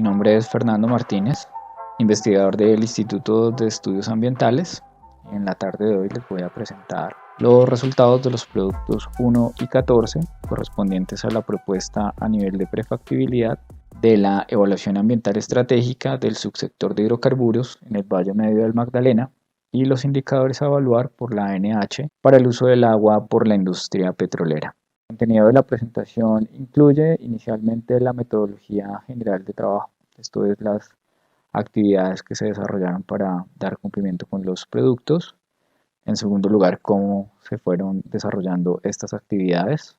Mi nombre es Fernando Martínez, investigador del Instituto de Estudios Ambientales. En la tarde de hoy les voy a presentar los resultados de los productos 1 y 14 correspondientes a la propuesta a nivel de prefactibilidad de la evaluación ambiental estratégica del subsector de hidrocarburos en el Valle Medio del Magdalena y los indicadores a evaluar por la ANH para el uso del agua por la industria petrolera. El contenido de la presentación incluye inicialmente la metodología general de trabajo, esto es las actividades que se desarrollaron para dar cumplimiento con los productos. En segundo lugar, cómo se fueron desarrollando estas actividades.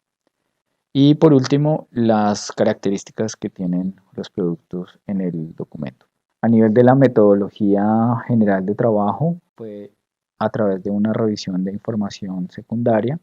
Y por último, las características que tienen los productos en el documento. A nivel de la metodología general de trabajo, fue a través de una revisión de información secundaria,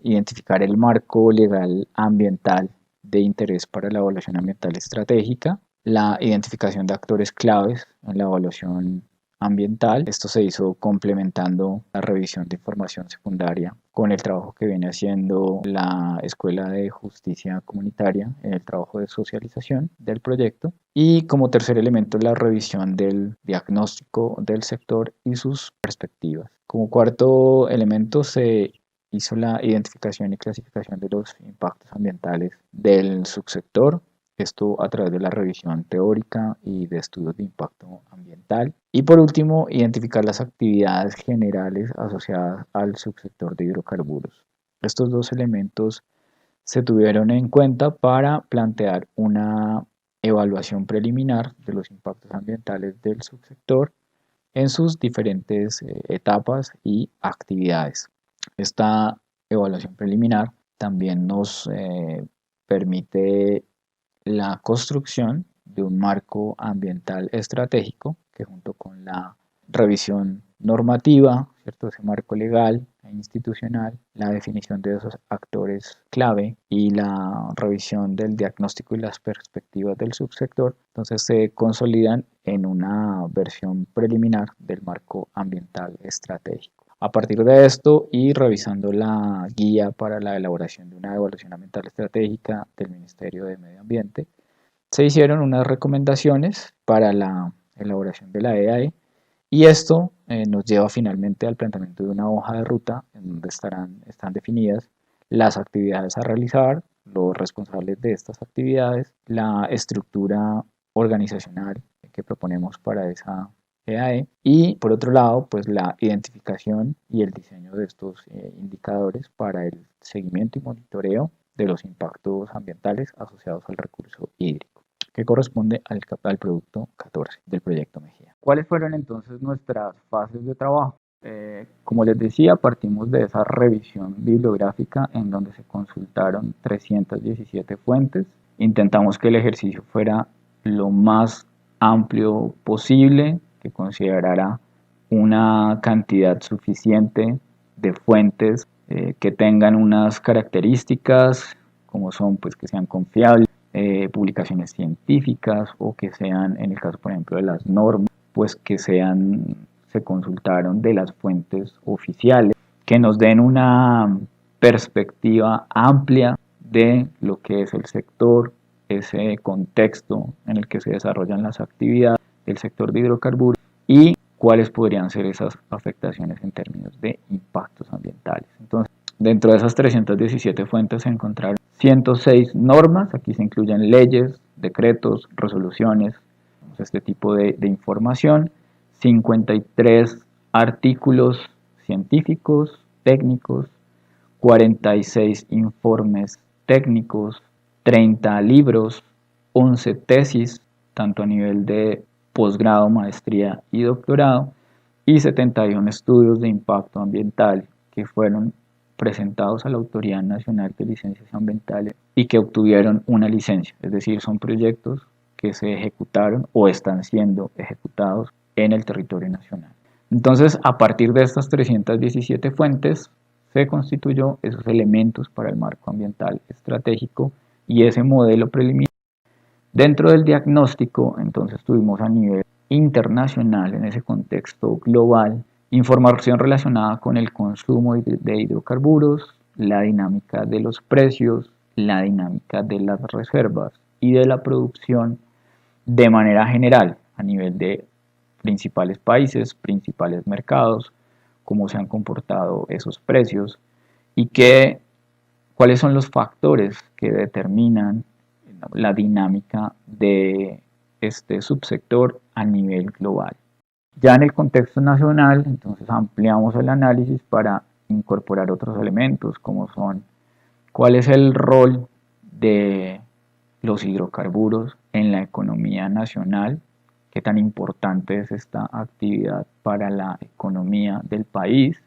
identificar el marco legal ambiental de interés para la evaluación ambiental estratégica, la identificación de actores claves en la evaluación ambiental. Esto se hizo complementando la revisión de información secundaria con el trabajo que viene haciendo la Escuela de Justicia Comunitaria en el trabajo de socialización del proyecto. Y como tercer elemento, la revisión del diagnóstico del sector y sus perspectivas. Como cuarto elemento, se hizo la identificación y clasificación de los impactos ambientales del subsector, esto a través de la revisión teórica y de estudios de impacto ambiental. Y por último, identificar las actividades generales asociadas al subsector de hidrocarburos. Estos dos elementos se tuvieron en cuenta para plantear una evaluación preliminar de los impactos ambientales del subsector en sus diferentes etapas y actividades. Esta evaluación preliminar también nos permite la construcción de un marco ambiental estratégico que, junto con la revisión normativa, ¿cierto? Ese marco legal e institucional, la definición de esos actores clave y la revisión del diagnóstico y las perspectivas del subsector, entonces se consolidan en una versión preliminar del marco ambiental estratégico. A partir de esto, y revisando la guía para la elaboración de una evaluación ambiental estratégica del Ministerio de Medio Ambiente, se hicieron unas recomendaciones para la elaboración de la EAE, y esto nos lleva finalmente al planteamiento de una hoja de ruta en donde están definidas las actividades a realizar, los responsables de estas actividades, la estructura organizacional que proponemos para esa EAE, y por otro lado, pues la identificación y el diseño de estos indicadores para el seguimiento y monitoreo de los impactos ambientales asociados al recurso hídrico, que corresponde al producto 14 del proyecto Mejía. ¿Cuáles fueron entonces nuestras fases de trabajo? Como les decía, partimos de esa revisión bibliográfica en donde se consultaron 317 fuentes. Intentamos que el ejercicio fuera lo más amplio posible, que considerara una cantidad suficiente de fuentes que tengan unas características como son, pues, que sean confiables, publicaciones científicas, o que sean, en el caso por ejemplo de las normas, pues que se consultaron de las fuentes oficiales, que nos den una perspectiva amplia de lo que es el sector, ese contexto en el que se desarrollan las actividades del sector de hidrocarburos y cuáles podrían ser esas afectaciones en términos de impactos ambientales. Entonces, dentro de esas 317 fuentes se encontraron 106 normas, aquí se incluyen leyes, decretos, resoluciones, este tipo de información, 53 artículos científicos, técnicos, 46 informes técnicos, 30 libros, 11 tesis, tanto a nivel de posgrado, maestría y doctorado, y 71 estudios de impacto ambiental que fueron presentados a la Autoridad Nacional de Licencias Ambientales y que obtuvieron una licencia, es decir, son proyectos que se ejecutaron o están siendo ejecutados en el territorio nacional. Entonces, a partir de estas 317 fuentes, se constituyó esos elementos para el marco ambiental estratégico y ese modelo preliminar. Dentro del diagnóstico, entonces, tuvimos a nivel internacional, en ese contexto global, información relacionada con el consumo de hidrocarburos, la dinámica de los precios, la dinámica de las reservas y de la producción de manera general a nivel de principales países, principales mercados, cómo se han comportado esos precios y cuáles son los factores que determinan la dinámica de este subsector a nivel global. Ya en el contexto nacional, entonces ampliamos el análisis para incorporar otros elementos como son cuál es el rol de los hidrocarburos en la economía nacional, qué tan importante es esta actividad para la economía del país,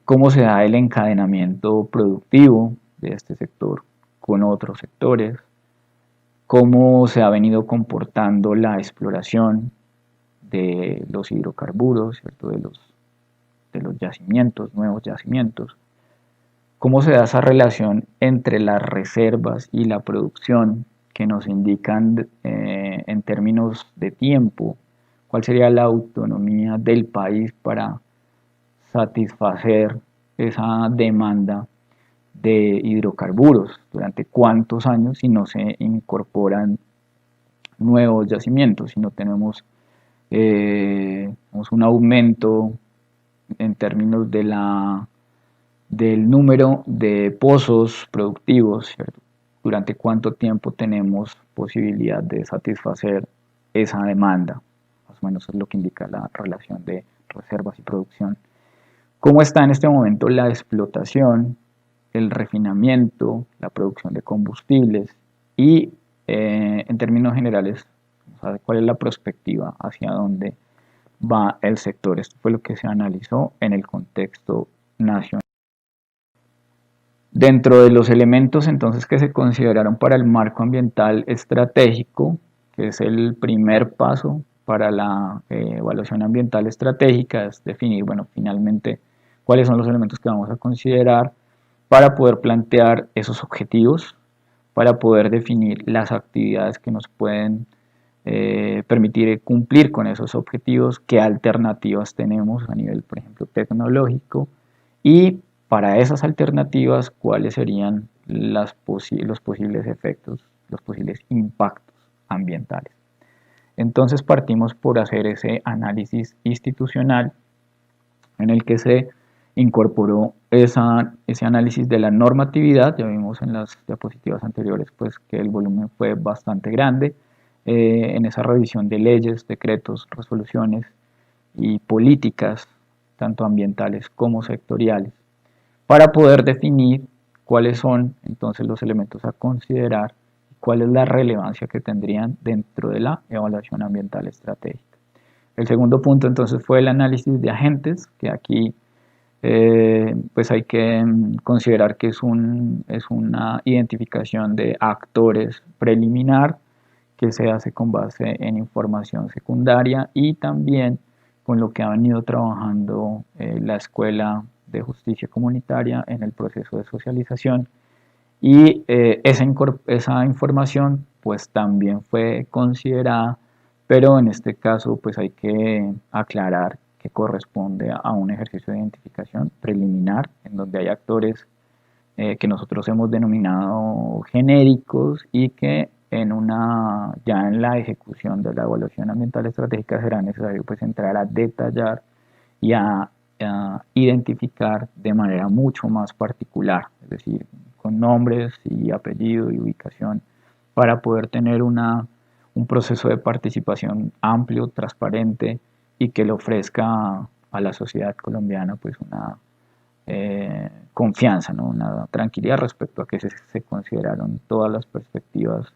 cómo se da el encadenamiento productivo de este sector con otros sectores, cómo se ha venido comportando la exploración de los hidrocarburos, ¿cierto? De los yacimientos, nuevos yacimientos, cómo se da esa relación entre las reservas y la producción que nos indican en términos de tiempo, cuál sería la autonomía del país para satisfacer esa demanda de hidrocarburos, durante cuántos años si no se incorporan nuevos yacimientos, si no tenemos un aumento en términos del número de pozos productivos, ¿cierto? Durante cuánto tiempo tenemos posibilidad de satisfacer esa demanda, más o menos es lo que indica la relación de reservas y producción. ¿Cómo está en este momento la explotación, el refinamiento, la producción de combustibles y en términos generales, cuál es la perspectiva hacia dónde va el sector? Esto fue lo que se analizó en el contexto nacional. Dentro de los elementos entonces que se consideraron para el marco ambiental estratégico, que es el primer paso para la evaluación ambiental estratégica, es definir, bueno, finalmente cuáles son los elementos que vamos a considerar para poder plantear esos objetivos, para poder definir las actividades que nos pueden permitir cumplir con esos objetivos, qué alternativas tenemos a nivel, por ejemplo, tecnológico, y para esas alternativas, cuáles serían los posibles efectos, los posibles impactos ambientales. Entonces partimos por hacer ese análisis institucional en el que se incorporó ese análisis de la normatividad. Ya vimos en las diapositivas anteriores pues, que el volumen fue bastante grande. En esa revisión de leyes, decretos, resoluciones y políticas, tanto ambientales como sectoriales, para poder definir cuáles son entonces los elementos a considerar y cuál es la relevancia que tendrían dentro de la evaluación ambiental estratégica. El segundo punto entonces fue el análisis de agentes, que aquí pues hay que considerar que es una identificación de actores preliminar que se hace con base en información secundaria y también con lo que ha venido trabajando la Escuela de Justicia Comunitaria en el proceso de socialización, y esa información pues también fue considerada, pero en este caso pues hay que aclarar que corresponde a un ejercicio de identificación preliminar en donde hay actores que nosotros hemos denominado genéricos y que ya en la ejecución de la evaluación ambiental estratégica será necesario pues entrar a detallar y a identificar de manera mucho más particular, es decir, con nombres y apellido y ubicación, para poder tener un proceso de participación amplio, transparente y que le ofrezca a la sociedad colombiana pues una confianza, ¿no? Una tranquilidad respecto a que se consideraron todas las perspectivas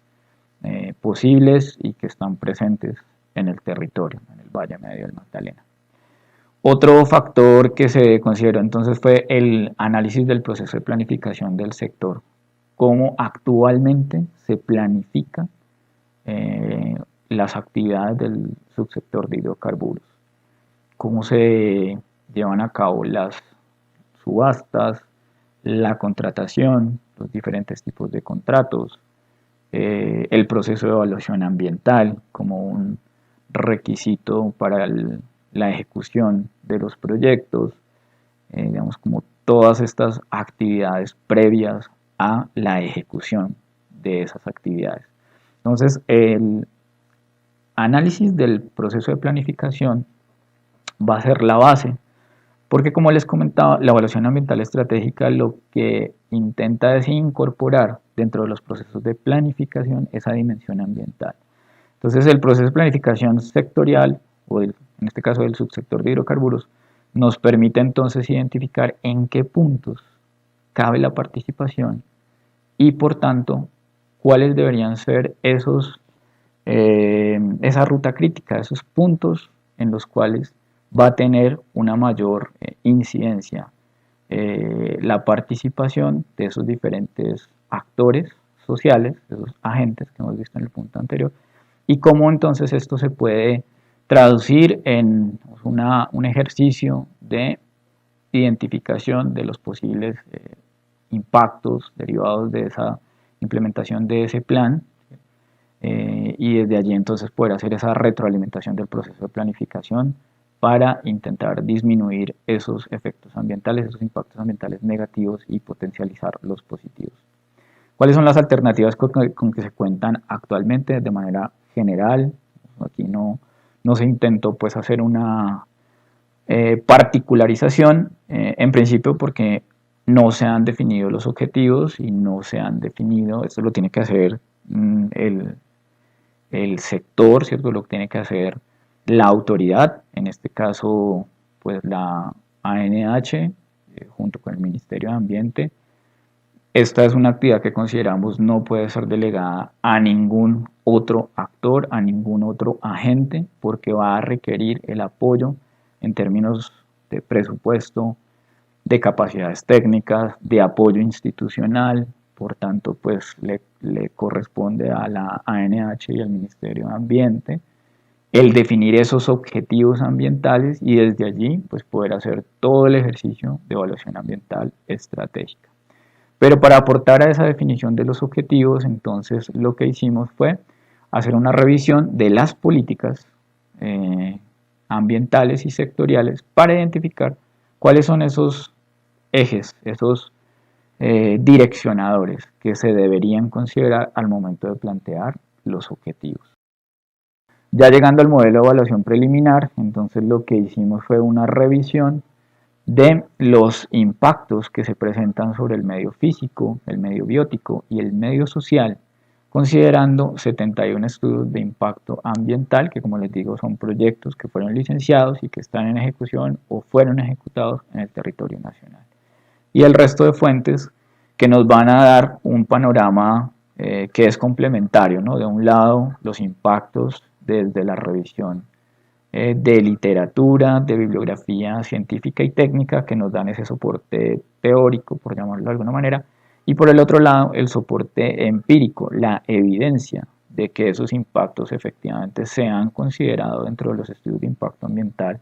posibles y que están presentes en el territorio, en el Valle Medio del Magdalena. Otro factor que se consideró entonces fue el análisis del proceso de planificación del sector, cómo actualmente se planifica las actividades del subsector de hidrocarburos, cómo se llevan a cabo las subastas, la contratación, los diferentes tipos de contratos, el proceso de evaluación ambiental como un requisito para la ejecución de los proyectos, digamos como todas estas actividades previas a la ejecución de esas actividades. Entonces, el análisis del proceso de planificación va a ser la base, porque como les comentaba, la evaluación ambiental estratégica lo que intenta es incorporar dentro de los procesos de planificación esa dimensión ambiental. Entonces, el proceso de planificación sectorial, en este caso del subsector de hidrocarburos, nos permite entonces identificar en qué puntos cabe la participación y, por tanto, cuáles deberían ser esa ruta crítica, esos puntos en los cuales va a tener una mayor incidencia la participación de esos diferentes actores sociales, esos agentes que hemos visto en el punto anterior, y cómo entonces esto se puede traducir en un ejercicio de identificación de los posibles impactos derivados de esa implementación de ese plan, y desde allí entonces poder hacer esa retroalimentación del proceso de planificación para intentar disminuir esos efectos ambientales, esos impactos ambientales negativos y potencializar los positivos. ¿Cuáles son las alternativas con que se cuentan actualmente de manera general? Aquí no se intentó pues hacer una particularización, en principio porque no se han definido los objetivos y no se han definido, esto lo tiene que hacer el sector, ¿cierto? Lo que tiene que hacer la autoridad, en este caso, pues la ANH, junto con el Ministerio de Ambiente. Esta es una actividad que consideramos no puede ser delegada a ningún otro actor, a ningún otro agente, porque va a requerir el apoyo en términos de presupuesto, de capacidades técnicas, de apoyo institucional. Por tanto, pues le corresponde a la ANH y al Ministerio de Ambiente el definir esos objetivos ambientales y desde allí pues poder hacer todo el ejercicio de evaluación ambiental estratégica. Pero para aportar a esa definición de los objetivos, entonces lo que hicimos fue hacer una revisión de las políticas ambientales y sectoriales para identificar cuáles son esos ejes, esos direccionadores que se deberían considerar al momento de plantear los objetivos. Ya llegando al modelo de evaluación preliminar, entonces lo que hicimos fue una revisión de los impactos que se presentan sobre el medio físico, el medio biótico y el medio social, considerando 71 estudios de impacto ambiental, que como les digo son proyectos que fueron licenciados y que están en ejecución o fueron ejecutados en el territorio nacional. Y el resto de fuentes que nos van a dar un panorama que es complementario, ¿no? De un lado, los impactos desde la revisión de literatura, de bibliografía científica y técnica que nos dan ese soporte teórico, por llamarlo de alguna manera, y por el otro lado el soporte empírico, la evidencia de que esos impactos efectivamente se han considerado dentro de los estudios de impacto ambiental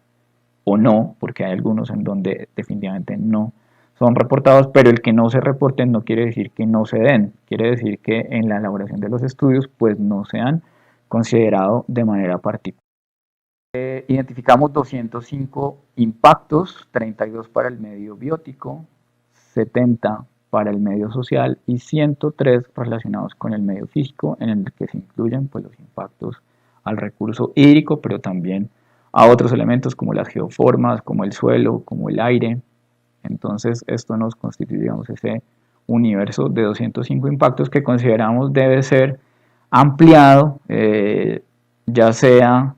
o no, porque hay algunos en donde definitivamente no son reportados, pero el que no se reporten no quiere decir que no se den, quiere decir que en la elaboración de los estudios pues no se han considerado de manera particular. Identificamos 205 impactos, 32 para el medio biótico, 70 para el medio social y 103 relacionados con el medio físico, en el que se incluyen pues, los impactos al recurso hídrico, pero también a otros elementos como las geoformas, como el suelo, como el aire. Entonces esto nos constituye, digamos, ese universo de 205 impactos que consideramos debe ser ampliado, ya sea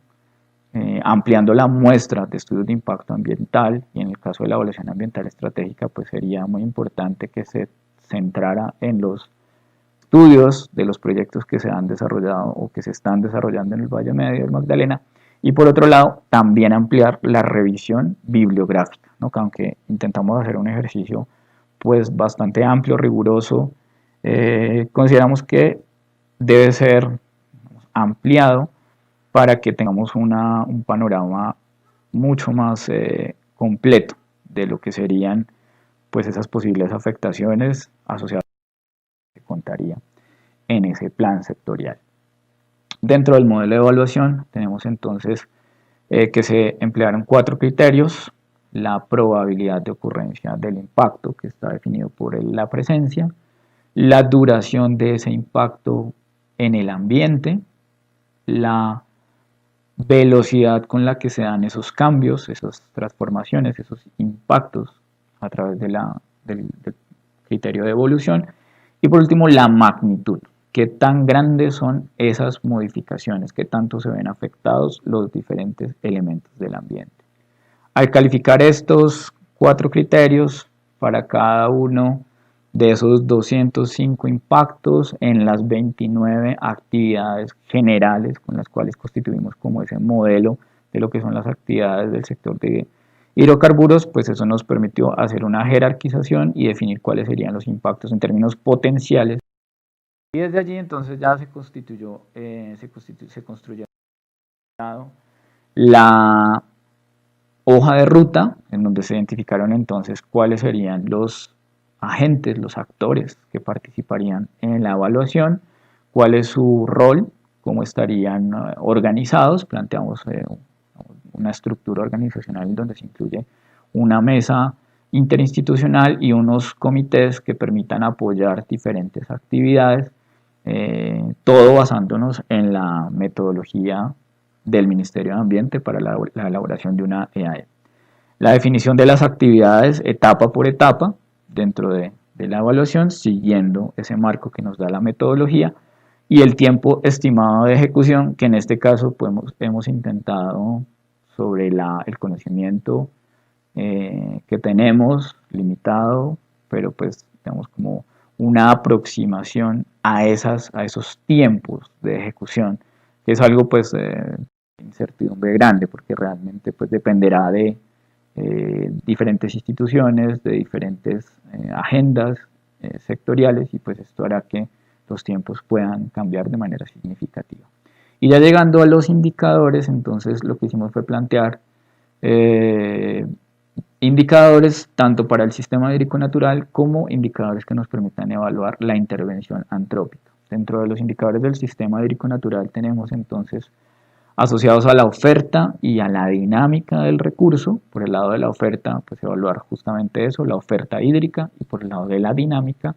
ampliando la muestra de estudios de impacto ambiental, y en el caso de la evaluación ambiental estratégica pues sería muy importante que se centrara en los estudios de los proyectos que se han desarrollado o que se están desarrollando en el Valle Medio del Magdalena, y por otro lado también ampliar la revisión bibliográfica, ¿no? Que aunque intentamos hacer un ejercicio pues bastante amplio, riguroso, consideramos que debe ser ampliado para que tengamos un panorama mucho más completo de lo que serían pues esas posibles afectaciones asociadas que contaría en ese plan sectorial. Dentro del modelo de evaluación tenemos entonces que se emplearon 4 criterios: la probabilidad de ocurrencia del impacto, que está definido por la presencia, la duración de ese impacto en el ambiente, la velocidad con la que se dan esos cambios, esas transformaciones, esos impactos a través del criterio de evolución, y por último la magnitud, qué tan grandes son esas modificaciones, qué tanto se ven afectados los diferentes elementos del ambiente. Al calificar estos 4 criterios para cada uno de esos 205 impactos en las 29 actividades generales con las cuales constituimos como ese modelo de lo que son las actividades del sector de hidrocarburos, pues eso nos permitió hacer una jerarquización y definir cuáles serían los impactos en términos potenciales. Y desde allí entonces ya se construyó la hoja de ruta, en donde se identificaron entonces cuáles serían los agentes, los actores que participarían en la evaluación, cuál es su rol, cómo estarían organizados. Planteamos una estructura organizacional donde se incluye una mesa interinstitucional y unos comités que permitan apoyar diferentes actividades, todo basándonos en la metodología del Ministerio de Ambiente para la elaboración de una EAE. La definición de las actividades etapa por etapa dentro de la evaluación, siguiendo ese marco que nos da la metodología, y el tiempo estimado de ejecución, que en este caso pues, hemos intentado sobre el conocimiento que tenemos, limitado, pero pues digamos como una aproximación a esos tiempos de ejecución, que es algo pues incertidumbre grande, porque realmente pues dependerá de diferentes instituciones, de diferentes agendas sectoriales, y pues esto hará que los tiempos puedan cambiar de manera significativa. Y ya llegando a los indicadores, entonces lo que hicimos fue plantear indicadores tanto para el sistema hídrico natural como indicadores que nos permitan evaluar la intervención antrópica. Dentro de los indicadores del sistema hídrico natural tenemos entonces asociados a la oferta y a la dinámica del recurso. Por el lado de la oferta, pues evaluar justamente eso, la oferta hídrica, y por el lado de la dinámica,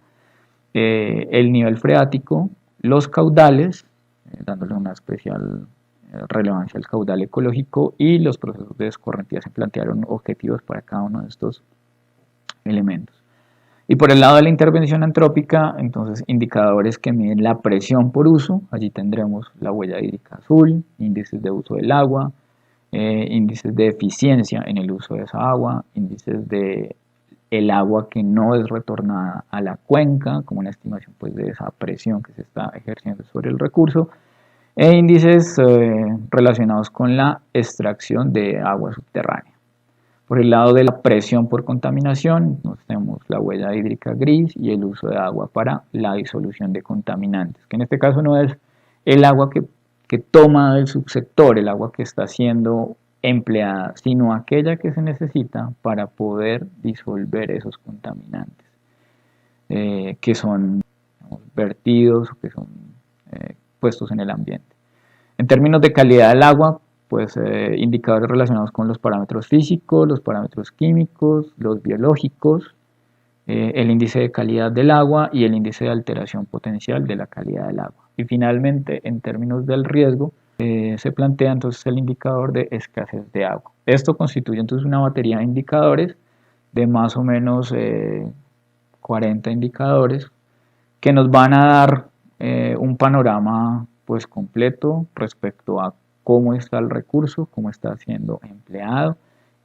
el nivel freático, los caudales, dándole una especial relevancia al caudal ecológico, y los procesos de escorrentía. Se plantearon objetivos para cada uno de estos elementos. Y por el lado de la intervención antrópica, entonces indicadores que miden la presión por uso. Allí tendremos la huella hídrica azul, índices de uso del agua, índices de eficiencia en el uso de esa agua, índices de el agua que no es retornada a la cuenca, como una estimación pues, de esa presión que se está ejerciendo sobre el recurso, e índices relacionados con la extracción de agua subterránea. Por el lado de la presión por contaminación, tenemos la huella hídrica gris y el uso de agua para la disolución de contaminantes, que en este caso no es el agua que toma del subsector, el agua que está siendo empleada, sino aquella que se necesita para poder disolver esos contaminantes, que son vertidos o que son puestos en el ambiente. En términos de calidad del agua, pues indicadores relacionados con los parámetros físicos, los parámetros químicos, los biológicos, el índice de calidad del agua y el índice de alteración potencial de la calidad del agua. Y finalmente, en términos del riesgo, se plantea entonces el indicador de escasez de agua. Esto constituye entonces una batería de indicadores de más o menos 40 indicadores que nos van a dar un panorama pues completo respecto a cómo está el recurso, cómo está siendo empleado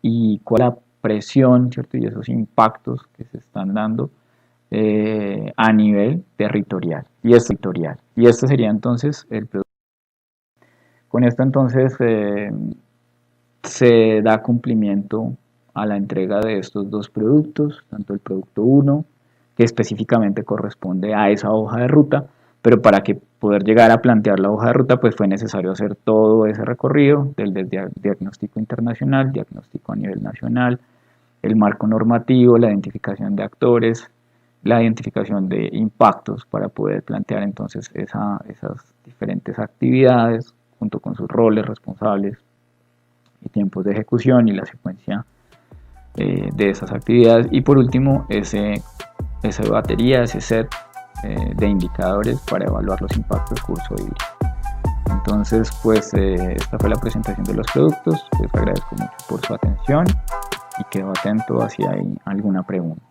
y cuál es la presión, ¿cierto? Y esos impactos que se están dando a nivel territorial y sectorial. Y este sería entonces el producto. Con esto entonces se da cumplimiento a la entrega de estos dos productos, tanto el producto 1, que específicamente corresponde a esa hoja de ruta, pero para que poder llegar a plantear la hoja de ruta, pues fue necesario hacer todo ese recorrido del diagnóstico internacional, diagnóstico a nivel nacional, el marco normativo, la identificación de actores, la identificación de impactos para poder plantear entonces esas diferentes actividades junto con sus roles, responsables y tiempos de ejecución y la secuencia de esas actividades. Y por último, esa batería, ese set de indicadores para evaluar los impactos curso hídrico. Entonces, pues esta fue la presentación de los productos. Les agradezco mucho por su atención y quedo atento si hay alguna pregunta.